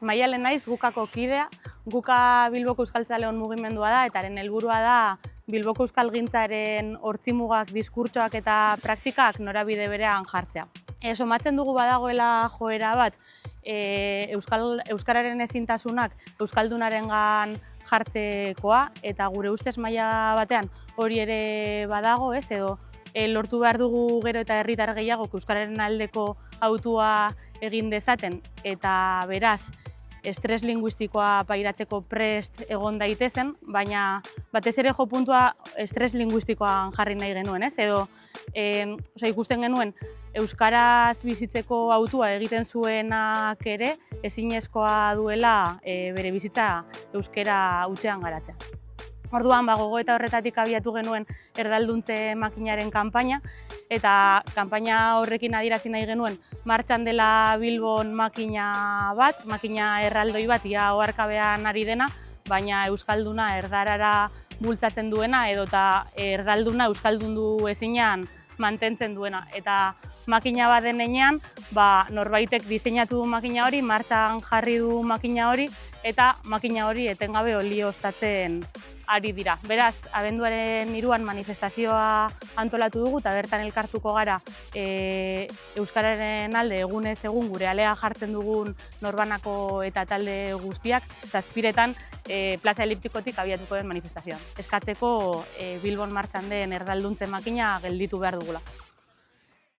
Maialen naiz, Gukako kidea. Guka Bilboko Euskaltzaleon mugimendua da, eta haren helburua da Bilboko euskalgintzaren ortzimugak, diskurtsoak eta praktikak norabide berean jartzea. Somatzen dugu badagoela joera bat, euskararen ezintasunak euskaldunarengan jartzekoa, eta gure ustez maila batean hori ere badago, edo lortu behar dugu gero eta herritar gehiago euskararen aldeko hautua egin dezaten, eta beraz estres linguistikoa pairatzeko prest egon daitezen, baina batez ere jo puntua estres linguistikoan jarri nahi genuen, edo ikusten genuen euskaraz bizitzeko hautua egiten zuenak ere ezinezkoa duela bere bizitza euskara hutsean garatzea. Orduan, gogoeta horretatik abiatu genuen erdalduntze makinaren kanpaina, eta kanpaina horrekin adierazi nahi genuen martxan dela Bilbon makina bat, makina erraldoi bat, ia oharkabean ari dena, baina euskalduna erdarara bultzatzen duena edota erdalduna euskaldundu ezinean mantentzen duena. Eta makina bat denean, norbaitek diseinatu du makina hori, martxan jarri du makina hori, eta makina hori etengabe olioztatzen ari dira. Beraz, abenduaren 3an manifestazioa antolatu dugu, eta bertan elkartuko gara euskararen alde egunez egun gure alea jartzen dugun norbanako eta talde guztiak, zazpiretan plaza eliptikotik abiatuko den manifestazioan. Eskatzeko Bilbon martxan den erdalduntze makina gelditu behar dugula.